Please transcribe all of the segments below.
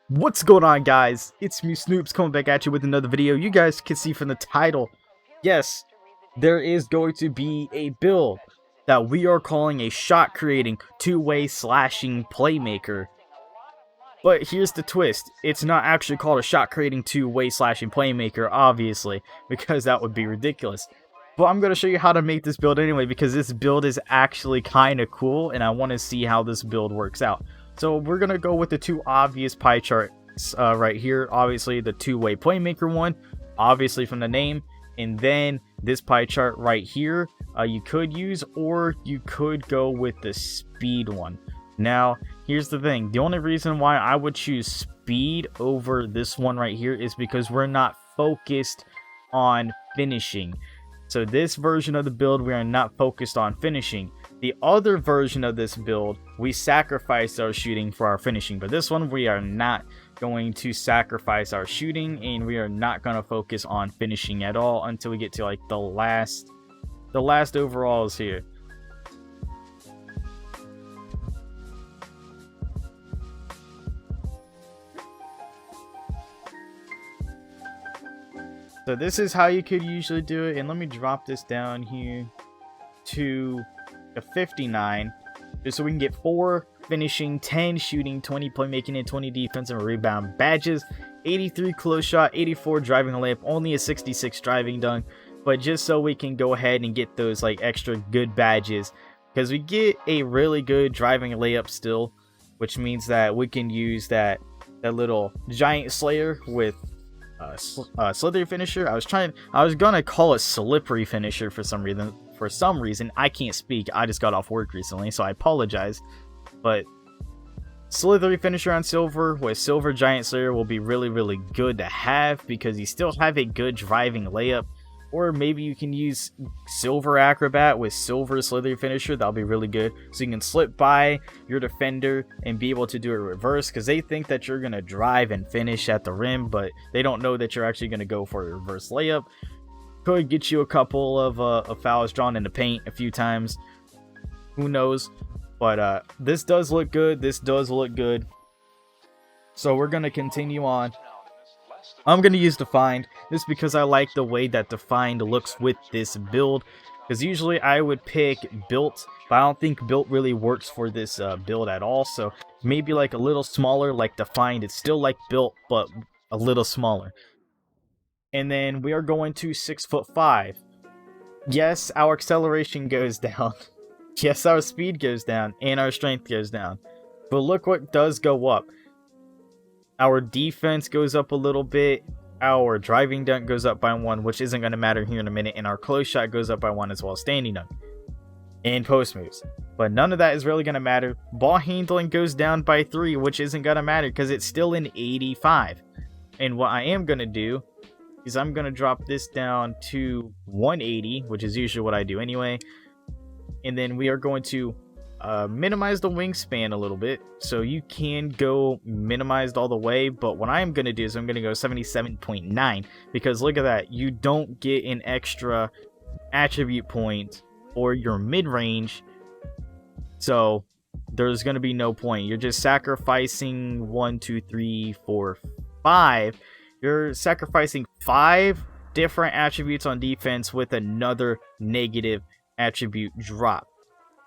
What's going on, guys? It's ItsMeSnoops coming back at you with another video. You guys can see from the title, yes, there is going to be a build that we are calling a shot creating two-way slashing playmaker. But here's the twist, it's not actually called a shot creating two-way slashing playmaker, obviously, because that would be ridiculous. But I'm going to show you how to make this build anyway, because this build is actually kind of cool and I want to see how this build works out. So we're going to go with the two obvious pie charts right here. Obviously the two-way playmaker one, obviously from the name. And then this pie chart right here you could use, or you could go with the speed one. Now, here's the thing. The only reason why I would choose speed over this one right here is because we're not focused on finishing. So this version of the build, we are not focused on finishing. The other version of this build, we sacrifice our shooting for our finishing. But this one, we are not going to sacrifice our shooting, and we are not going to focus on finishing at all until we get to like the last overalls here. So this is how you could usually do it, and let me drop this down here to a 59, just so we can get 4 finishing, 10 shooting, 20 playmaking, and 20 defensive and rebound badges, 83 close shot, 84 driving layup, only a 66 driving dunk, but just so we can go ahead and get those like extra good badges, because we get a really good driving layup still, which means that we can use that little giant slayer with slithery finisher. I was gonna call it slippery finisher for some reason. I can't speak. I just got off work recently, so I apologize. But slithery finisher on silver with silver giant slayer will be really good to have, because you still have a good driving layup. Or maybe you can use silver acrobat with silver slithery finisher. That'll be really good, so you can slip by your defender and be able to do a reverse, because they think that you're gonna drive and finish at the rim, but they don't know that you're actually gonna go for a reverse layup. Could get you a couple of fouls drawn in the paint a few times, who knows. But this does look good. So we're gonna continue on. I'm going to use defined, just because I like the way that defined looks with this build, because usually I would pick built, but I don't think built really works for this build at all. So maybe like a little smaller, like defined. It's still like built, but a little smaller. And then we are going to 6'5". Yes, our acceleration goes down. Yes, our speed goes down, and our strength goes down. But look what does go up. Our defense goes up a little bit, our driving dunk goes up by 1, which isn't going to matter here in a minute, and our close shot goes up by 1 as well, standing dunk, and post moves. But none of that is really going to matter. Ball handling goes down by 3, which isn't going to matter because it's still an 85. And what I am going to do is I'm going to drop this down to 180, which is usually what I do anyway. And then we are going to minimize the wingspan a little bit, so you can go minimized all the way, but what I'm going to do is I'm going to go 77.9, because look at that, you don't get an extra attribute point or your mid-range, so there's going to be no point. You're just sacrificing 1, 2, 3, 4, 5. You're sacrificing 5 different attributes on defense with another negative attribute drop.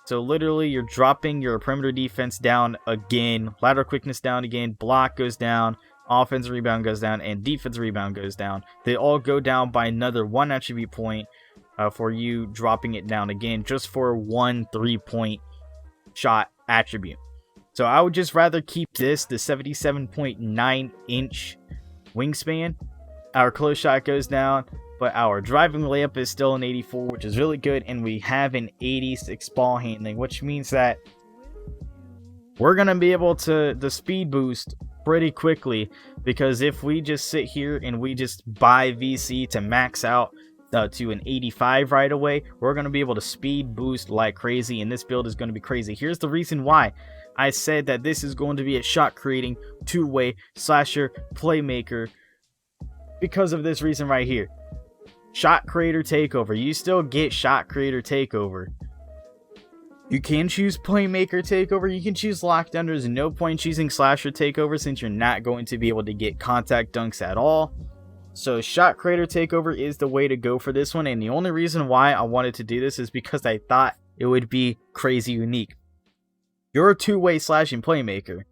So literally, you're dropping your perimeter defense down again, lateral quickness down again, block goes down, offensive rebound goes down, and defensive rebound goes down. They all go down by another 1 attribute point for you dropping it down again, just for 1 3-point shot attribute. So I would just rather keep this, the 77.9 inch wingspan. Our close shot goes down, but our driving layup is still an 84, which is really good, and we have an 86 ball handling, which means that we're going to be able to the speed boost pretty quickly, because if we just sit here and we just buy VC to max out to an 85 right away, we're going to be able to speed boost like crazy, and this build is going to be crazy. Here's the reason why I said that this is going to be a shot creating two-way slasher playmaker, because of this reason right here. Shot creator takeover. You still get shot creator takeover. You can choose Playmaker takeover, you can choose lockdown. There's no point choosing slasher takeover since you're not going to be able to get contact dunks at all. So shot creator takeover is the way to go for this one, and the only reason why I wanted to do this is because I thought it would be crazy unique. You're a two-way slashing playmaker,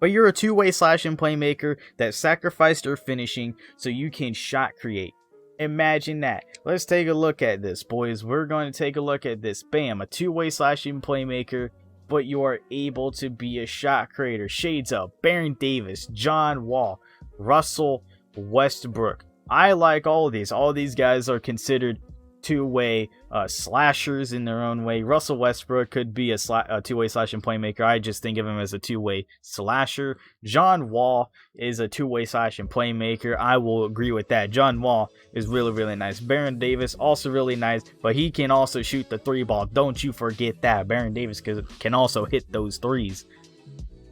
but you're a two-way slashing playmaker that sacrificed your finishing so you can shot create. Imagine that. Let's take a look at this, boys. We're going to take a look at this. Bam, a two-way slashing playmaker, but you are able to be a shot creator. Shades of Baron Davis, John Wall, Russell Westbrook. I like all of these. All of these guys are considered two-way slashers in their own way. Russell Westbrook could be a two-way slashing playmaker. I just think of him as a two-way slasher. John Wall is a two-way slashing playmaker. I will agree with that. John Wall is really, really nice. Baron Davis, also really nice, but he can also shoot the three ball. Don't you forget that. Baron Davis can also hit those threes.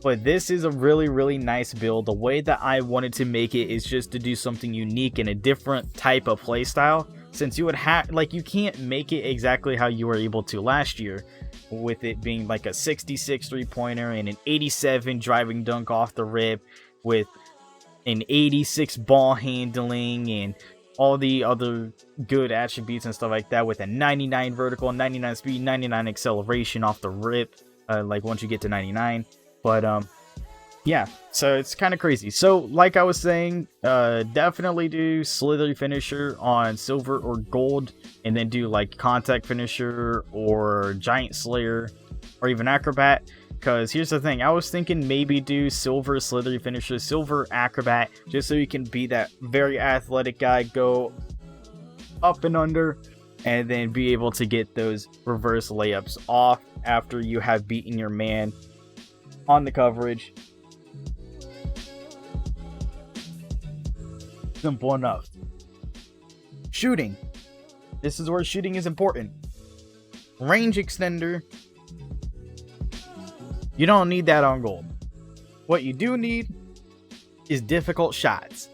But this is a really, really nice build. The way that I wanted to make it is just to do something unique and a different type of play style. Since you would have, like, you can't make it exactly how you were able to last year, with it being like a 66 3-pointer and an 87 driving dunk off the rip, with an 86 ball handling and all the other good attributes and stuff like that, with a 99 vertical, 99 speed, 99 acceleration off the rip, like once you get to 99. But yeah, so it's kind of crazy. So like I was saying, definitely do slithery finisher on silver or gold, and then do like contact finisher or giant slayer or even acrobat. Because here's the thing, I was thinking maybe do silver slithery finisher, silver acrobat, just so you can be that very athletic guy, go up and under, and then be able to get those reverse layups off after you have beaten your man on the coverage. Simple enough. Shooting. This is where shooting is important. Range extender. You don't need that on gold. What you do need is difficult shots.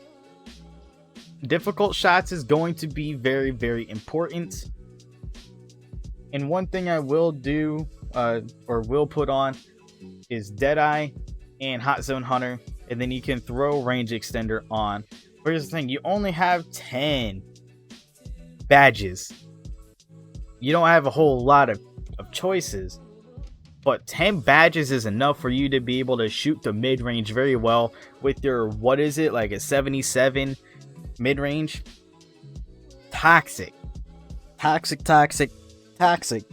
Difficult shots is going to be very, very important. And one thing I will do, or will put on, is Deadeye and Hot Zone Hunter, and then you can throw Range Extender on. But here's the thing, you only have 10 badges. You don't have a whole lot of choices, but 10 badges is enough for you to be able to shoot the mid-range very well with your, what is it, like a 77 mid-range? Toxic. Toxic, toxic, toxic.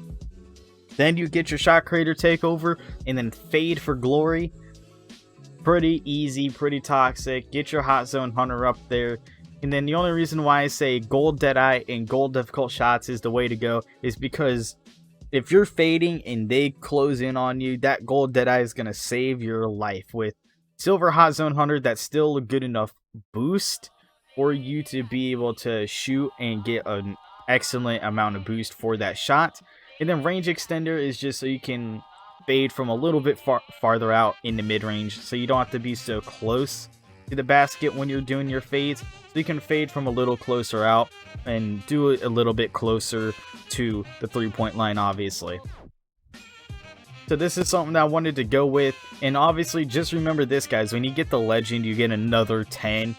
Then you get your shot creator takeover and then fade for glory. Pretty easy, pretty toxic. Get your hot zone hunter up there. And then the only reason why I say gold Deadeye and gold difficult shots is the way to go is because if you're fading and they close in on you, that gold Deadeye is going to save your life. With silver hot zone hunter, that's still a good enough boost for you to be able to shoot and get an excellent amount of boost for that shot. And then range extender is just so you can fade from a little bit farther out in the mid-range, so you don't have to be so close to the basket when you're doing your fades. So you can fade from a little closer out and do it a little bit closer to the three-point line, obviously. So this is something that I wanted to go with. And obviously, just remember this, guys. When you get the legend, you get another 10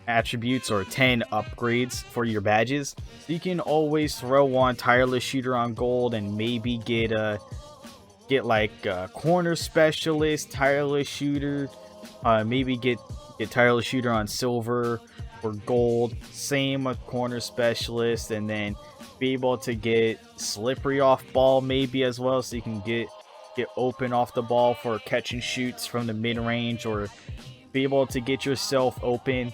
attributes or 10 upgrades for your badges. So you can always throw on tireless shooter on gold and maybe get like a corner specialist, tireless shooter, maybe get tireless shooter on silver or gold. Same with corner specialist, and then be able to get slippery off ball maybe as well, so you can get open off the ball for catch and shoots from the mid range, or be able to get yourself open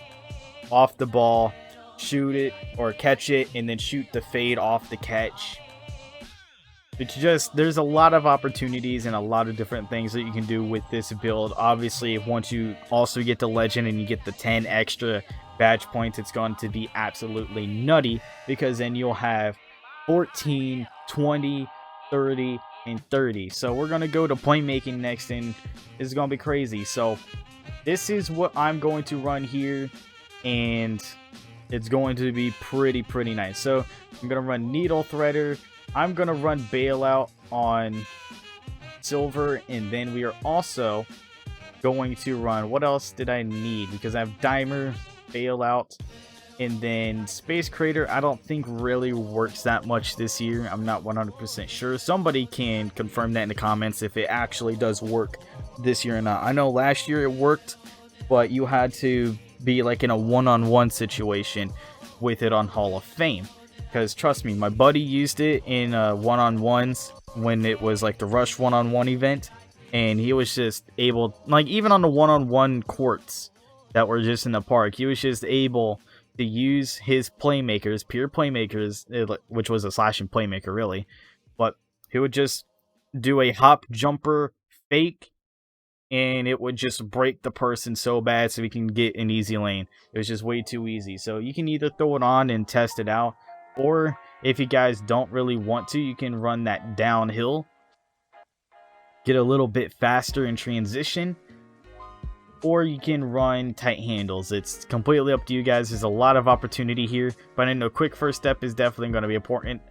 off the ball, shoot it or catch it, and then shoot the fade off the catch. It's just, there's a lot of opportunities and a lot of different things that you can do with this build. Obviously, once you also get the legend and you get the 10 extra badge points, it's going to be absolutely nutty, because then you'll have 14, 20, 30, and 30. So we're going to go to playmaking next, and this is going to be crazy. So this is what I'm going to run here, and it's going to be pretty nice. So I'm going to run needle threader, I'm going to run bailout, on silver, and then we are also going to run, what else did I need? Because I have dimer, bailout, and then space crater. I don't think really works that much this year. I'm not 100% sure. Somebody can confirm that in the comments if it actually does work this year or not. I know last year it worked, but you had to be like in a one-on-one situation with it on Hall of Fame. Because trust me, my buddy used it in one-on-ones when it was like the Rush one-on-one event, and he was just able, like even on the one-on-one courts that were just in the park, he was just able to use his playmakers, pure playmakers, which was a slashing playmaker really, but he would just do a hop jumper fake, and it would just break the person so bad so he can get an easy lane. It was just way too easy. So you can either throw it on and test it out, or if you guys don't really want to, you can run that downhill, get a little bit faster in transition, or you can run tight handles. It's completely up to you guys. There's a lot of opportunity here, but I know quick first step is definitely going to be important.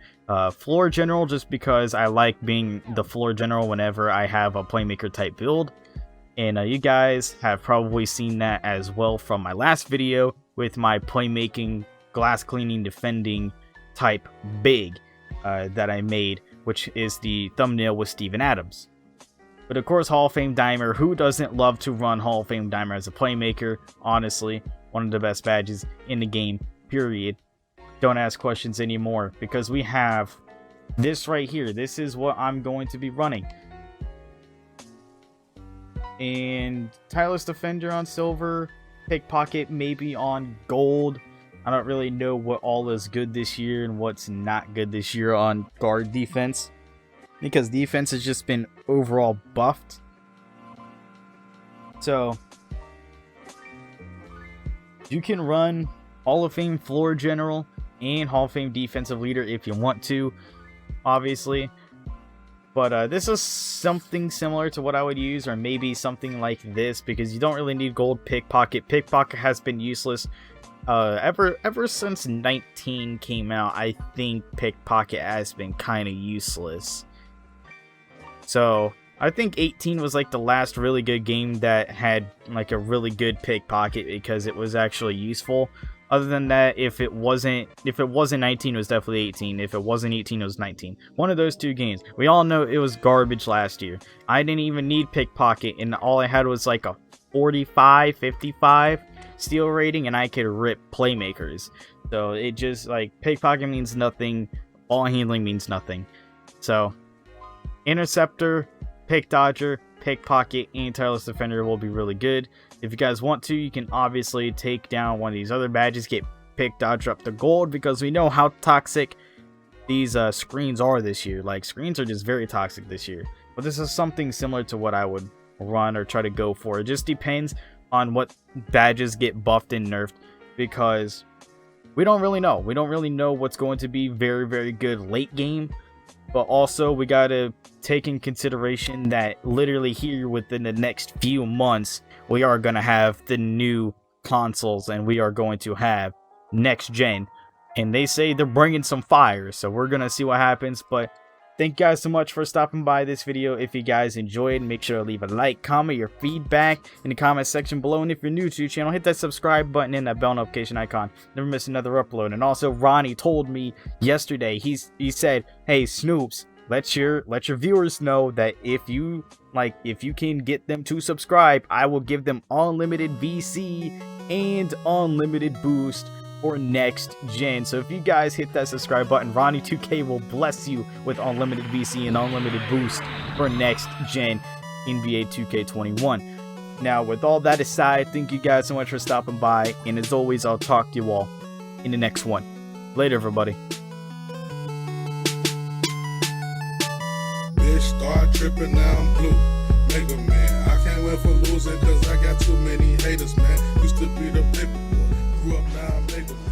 Floor general, just because I like being the floor general whenever I have a playmaker type build, and you guys have probably seen that as well from my last video with my playmaking, glass cleaning, defending type big that I made, which is the thumbnail with Steven Adams. But of course, Hall of Fame Dimer. Who doesn't love to run Hall of Fame Dimer as a playmaker? Honestly, one of the best badges in the game, period. Don't ask questions anymore, because we have this right here. This is what I'm going to be running. And tireless defender on silver, pickpocket maybe on gold. I don't really know what all is good this year and what's not good this year on guard defense, because defense has just been overall buffed. So you can run Hall of Fame floor general and Hall of Fame defensive leader if you want to, obviously. But this is something similar to what I would use, or maybe something like this, because you don't really need gold pickpocket. Pickpocket has been useless ever since 19 came out. I think pickpocket has been kind of useless. So I think 18 was like the last really good game that had like a really good pickpocket, because it was actually useful. Other than that, if it wasn't 19, it was definitely 18. If it wasn't 18, it was 19. One of those two games. We all know it was garbage last year. I didn't even need pickpocket, and all I had was like a 45, 55 steal rating, and I could rip playmakers. So it just, like, pickpocket means nothing, ball handling means nothing. So interceptor, pick dodger, pickpocket, and tireless defender will be really good. If you guys want to, you can obviously take down one of these other badges, get pick dodger up to gold, because we know how toxic these screens are this year. Like, screens are just very toxic this year. But this is something similar to what I would run or try to go for. It just depends on what badges get buffed and nerfed, because we don't really know. We don't really know what's going to be very, very good late game. But also, we got to take in consideration that literally here within the next few months, we are going to have the new consoles, and we are going to have next gen. And they say they're bringing some fire, so we're going to see what happens. But thank you guys so much for stopping by this video. If you guys enjoyed, make sure to leave a like, comment your feedback in the comment section below. And if you're new to the channel, hit that subscribe button and that bell notification icon. Never miss another upload. And also, Ronnie told me yesterday, he said, hey, Snoops, let your viewers know that if you can get them to subscribe, I will give them unlimited VC and unlimited boost for next gen. So if you guys hit that subscribe button, Ronnie2K will bless you with unlimited VC and unlimited boost for next gen NBA2K21. Now, with all that aside, thank you guys so much for stopping by, and as always, I'll talk to you all in the next one. Later, everybody. Start tripping, now I'm blue. Mega man, I can't win for losing, cause I got too many haters, man. Used to be the paper boy, grew up now I'm mega man.